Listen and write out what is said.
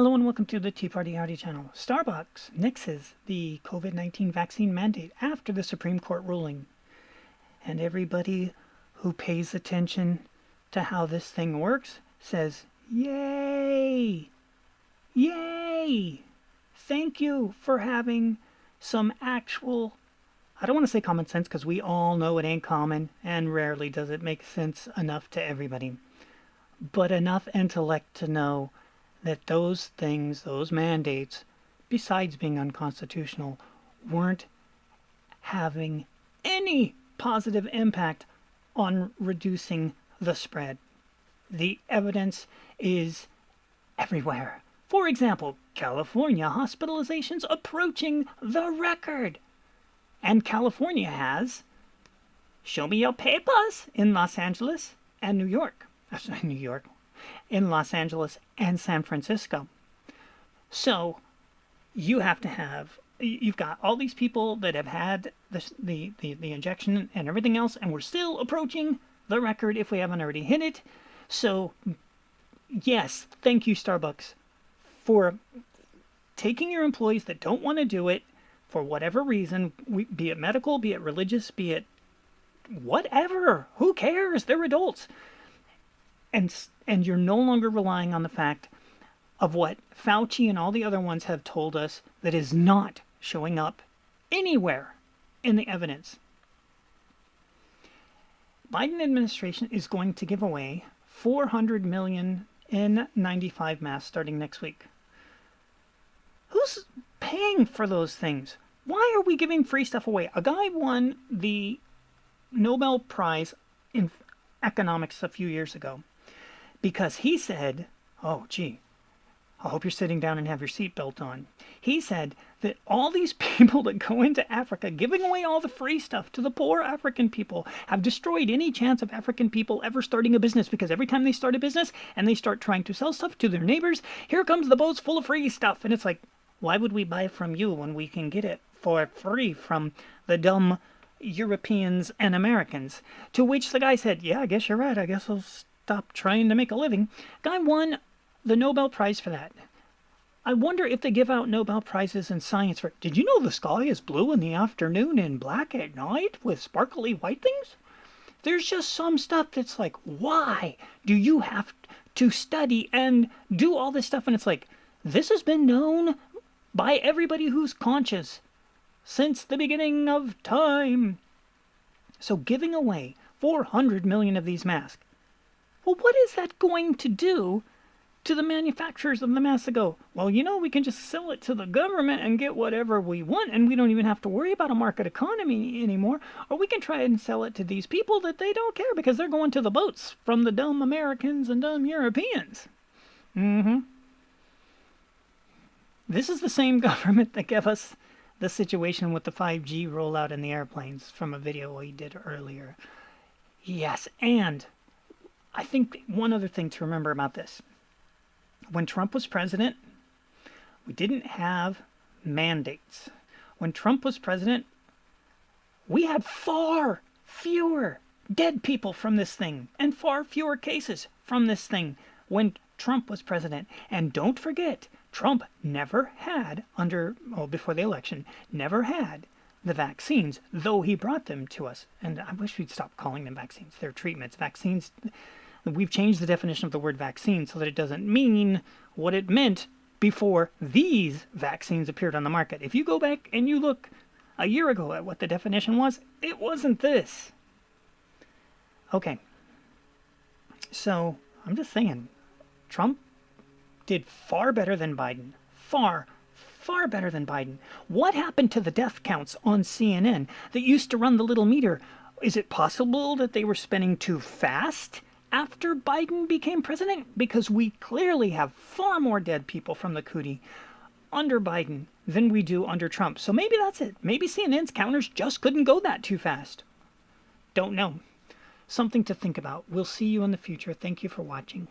Hello and welcome to the Tea Party Howdy channel. Starbucks nixes the COVID-19 vaccine mandate after the Supreme Court ruling. And everybody who pays attention to how this thing works says, yay! Yay! Thank you for having some actual, I don't want to say common sense because we all know it ain't common and rarely does it make sense enough to everybody. But enough intellect to know that those things, those mandates, besides being unconstitutional, weren't having any positive impact on reducing the spread. The evidence is everywhere. For example, California hospitalizations approaching the record. And California has, show me your papers, in Los Angeles and New York. In Los Angeles and San Francisco. So you have to have, you've got all these people that have had the injection and everything else, and we're still approaching the record if we haven't already hit it. So yes, thank you, Starbucks, for taking your employees that don't want to do it for whatever reason, be it medical, be it religious, be it whatever. Who cares? They're adults. And you're no longer relying on the fact of what Fauci and all the other ones have told us that is not showing up anywhere in the evidence. Biden administration is going to give away 400 million N95 masks starting next week. Who's paying for those things? Why are we giving free stuff away? A guy won the Nobel Prize in economics a few years ago because he said, oh, gee, I hope you're sitting down and have your seatbelt on. He said that all these people that go into Africa giving away all the free stuff to the poor African people have destroyed any chance of African people ever starting a business, because every time they start a business and they start trying to sell stuff to their neighbors, here comes the boats full of free stuff. And it's like, why would we buy from you when we can get it for free from the dumb Europeans and Americans? To which the guy said, yeah, I guess you're right. I guess I'll stop trying to make a living. Guy won the Nobel Prize for that. I wonder if they give out Nobel Prizes in science for, did you know the sky is blue in the afternoon and black at night with sparkly white things? There's just some stuff that's like, why do you have to study and do all this stuff? And it's like, this has been known by everybody who's conscious since the beginning of time. So giving away 400 million of these masks, well, what is that going to do to the manufacturers of the masks that go, well, you know, we can just sell it to the government and get whatever we want, and we don't even have to worry about a market economy anymore, or we can try and sell it to these people that they don't care because they're going to the boats from the dumb Americans and dumb Europeans. This is the same government that gave us the situation with the 5G rollout in the airplanes from a video we did earlier. Yes, and I think one other thing to remember about this. When Trump was president, we didn't have mandates. When Trump was president, we had far fewer dead people from this thing and far fewer cases from this thing when Trump was president. And don't forget, Trump never had, before the election, never had the vaccines, though he brought them to us. And I wish we'd stop calling them vaccines. They're treatments. Vaccines, we've changed the definition of the word vaccine so that it doesn't mean what it meant before these vaccines appeared on the market. If you go back and you look a year ago at what the definition was, it wasn't this. Okay. So, I'm just saying, Trump did far better than Biden. Far better than Biden. What happened to the death counts on CNN that used to run the little meter? Is it possible that they were spinning too fast after Biden became president? Because we clearly have far more dead people from the cootie under Biden than we do under Trump. So maybe that's it. Maybe CNN's counters just couldn't go that too fast. Don't know. Something to think about. We'll see you in the future. Thank you for watching.